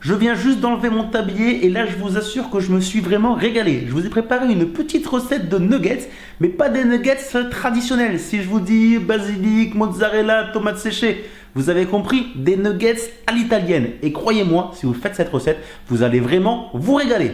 Je viens juste d'enlever mon tablier et là je vous assure que je me suis vraiment régalé. Je vous ai préparé une petite recette de nuggets, mais pas des nuggets traditionnels. Si je vous dis basilic, mozzarella, tomates séchées, vous avez compris, des nuggets à l'italienne. Et croyez-moi, si vous faites cette recette, vous allez vraiment vous régaler.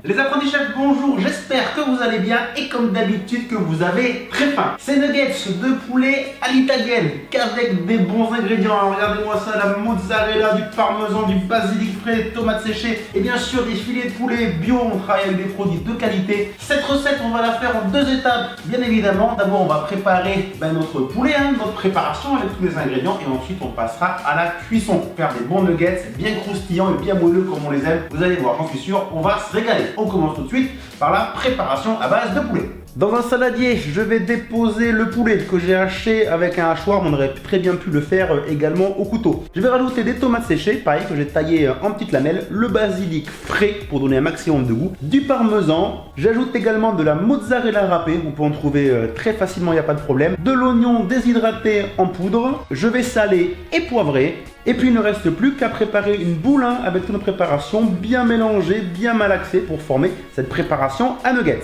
Les apprentis chefs, bonjour, j'espère que vous allez bien et comme d'habitude que vous avez très faim. Ces nuggets de poulet à l'italienne, qu'avec des bons ingrédients. Alors, regardez-moi ça, la mozzarella, du parmesan, du basilic frais, tomates séchées et bien sûr des filets de poulet bio. On travaille avec des produits de qualité. Cette recette, on va la faire en deux étapes, bien évidemment. D'abord, on va préparer notre poulet, notre préparation avec tous les ingrédients et ensuite on passera à la cuisson. Faire des bons nuggets bien croustillants et bien moelleux comme on les aime. Vous allez voir, j'en suis sûr, on va se régaler. On commence tout de suite par la préparation à base de poulet. Dans un saladier, je vais déposer le poulet que j'ai haché avec un hachoir, mais on aurait très bien pu le faire également au couteau. Je vais rajouter des tomates séchées, pareil, que j'ai taillées en petites lamelles, le basilic frais pour donner un maximum de goût, du parmesan, j'ajoute également de la mozzarella râpée, on peut en trouver très facilement, il n'y a pas de problème, de l'oignon déshydraté en poudre, je vais saler et poivrer. Et puis il ne reste plus qu'à préparer une boule avec toute notre préparation bien mélangée, bien malaxée pour former cette préparation à nuggets.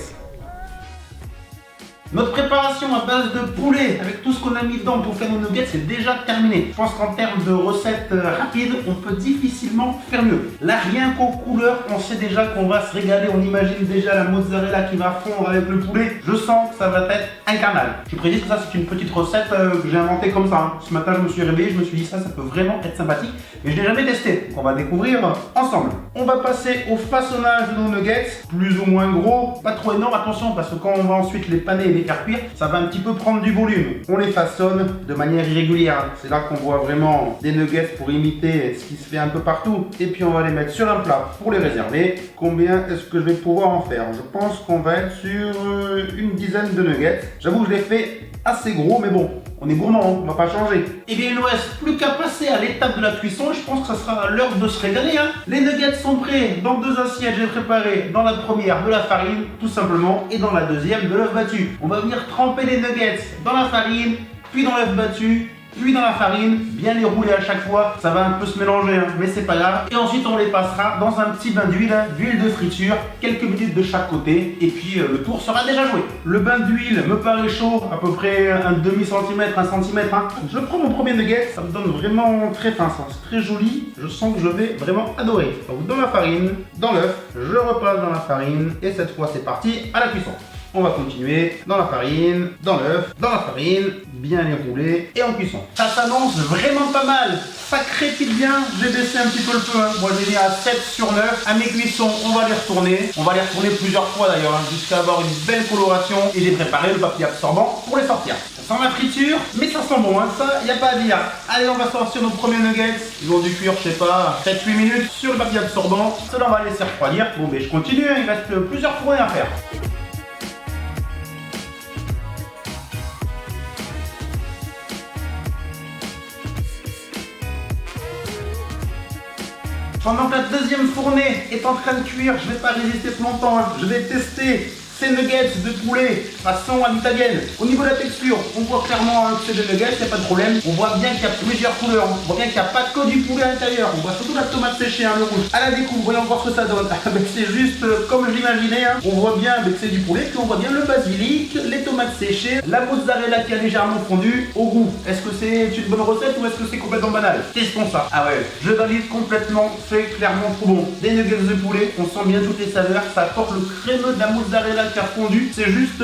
Notre préparation à base de poulet avec tout ce qu'on a mis dedans pour faire nos nuggets c'est déjà terminé. Je pense qu'en termes de recettes rapides, on peut difficilement faire mieux. Là, rien qu'aux couleurs, on sait déjà qu'on va se régaler. On imagine déjà la mozzarella qui va fondre avec le poulet. Je sens que ça va être un carnal. Je précise que ça c'est une petite recette que j'ai inventée comme ça. Ce matin, je me suis réveillé, je me suis dit ça peut vraiment être sympathique. Mais je ne l'ai jamais testé. Donc on va découvrir ensemble. On va passer au façonnage de nos nuggets, plus ou moins gros, pas trop énorme. Attention parce que quand on va ensuite les paner et les faire cuire, ça va un petit peu prendre du volume. On les façonne de manière irrégulière. C'est là qu'on voit vraiment des nuggets pour imiter ce qui se fait un peu partout. Et puis on va les mettre sur un plat pour les réserver. Combien est-ce que je vais pouvoir en faire? Je pense qu'on va être sur une dizaine de nuggets. J'avoue que je l'ai fait assez gros, mais bon, on est gourmand, on va pas changer. Et bien il ne nous reste plus qu'à passer à l'étape de la cuisson. Je pense que ça sera l'heure de se régaler. Les nuggets sont prêts. Dans deux assiettes, j'ai préparé dans la première de la farine, tout simplement, et dans la deuxième de l'œuf battu. On va venir tremper les nuggets dans la farine, puis dans l'œuf battu, puis dans la farine, bien les rouler à chaque fois, ça va un peu se mélanger, mais c'est pas grave. Et ensuite on les passera dans un petit bain d'huile de friture, quelques minutes de chaque côté, et puis le tour sera déjà joué. Le bain d'huile me paraît chaud, à peu près un demi-centimètre, un centimètre. Je prends mon premier nugget, ça me donne vraiment très fin, ça, c'est très joli, je sens que je vais vraiment adorer. Donc dans la farine, dans l'œuf, je repasse dans la farine, et cette fois c'est parti à la cuisson. On va continuer dans la farine, dans l'œuf, dans la farine, bien les rouler et en cuisson. Ça s'annonce vraiment pas mal, ça crépite bien. J'ai baissé un petit peu le feu, Moi j'ai mis à 7 sur 9. À mes cuissons, on va les retourner. On va les retourner plusieurs fois d'ailleurs, jusqu'à avoir une belle coloration. Et j'ai préparé le papier absorbant pour les sortir. Ça sent la friture, mais ça sent bon, ça y a pas à dire. Allez, on va sortir nos premiers nuggets. Ils ont dû cuire, je sais pas, 7-8 minutes sur le papier absorbant. Cela on va laisser refroidir. Bon, mais je continue, il reste plusieurs fournées à faire. Pendant que la deuxième fournée est en train de cuire, je ne vais pas résister plus longtemps. Je vais tester ces nuggets de poulet façon à l'italienne. Au niveau de la texture, on voit clairement que c'est des nuggets, il n'y a pas de problème. On voit bien qu'il y a plusieurs couleurs. On voit bien qu'il n'y a pas que du poulet à l'intérieur. On voit surtout la tomate séchée, le rouge. À la découpe, voyons voir ce que ça donne. C'est juste comme je l'imaginais. On voit bien que c'est du poulet, puis on voit bien le basilic, les tomates séchées, la mozzarella qui a légèrement fondu au goût. Est-ce que c'est une bonne recette ou est-ce que c'est complètement banal? Testons ça. Ah ouais, je valide complètement, c'est clairement trop bon. Des nuggets de poulet, on sent bien toutes les saveurs, ça apporte le crémeux de la mozzarella qui a fondu, c'est juste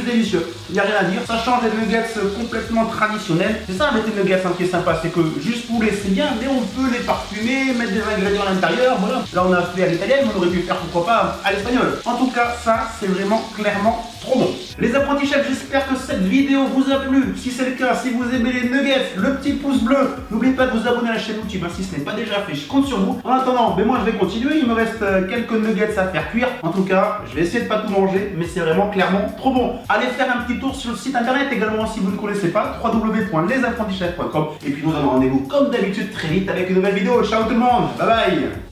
délicieux. Il n'y a rien à dire, ça change des nuggets complètement traditionnels. C'est ça avec les nuggets qui est sympa, c'est que juste poulet c'est bien, mais on peut les parfumer, mettre des ingrédients à l'intérieur, voilà. Là on a fait à l'italienne, mais on aurait pu faire pourquoi pas à l'espagnol. En tout cas, ça c'est vraiment clairement trop bon. Les apprentis chefs, j'espère que cette vidéo vous a plu. Si c'est le cas, si vous aimez les nuggets, le petit pouce bleu, n'oubliez pas de vous abonner à la chaîne YouTube si ce n'est pas déjà fait, je compte sur vous. En attendant, moi je vais continuer, il me reste quelques nuggets à faire cuire. En tout cas, je vais essayer de pas tout manger, mais c'est vraiment clairement trop bon. Allez faire un petit tour sur le site internet également si vous ne connaissez pas, www.lesapprentisschefs.com. Et puis nous avons rendez-vous comme d'habitude très vite avec une nouvelle vidéo. Ciao tout le monde, bye bye.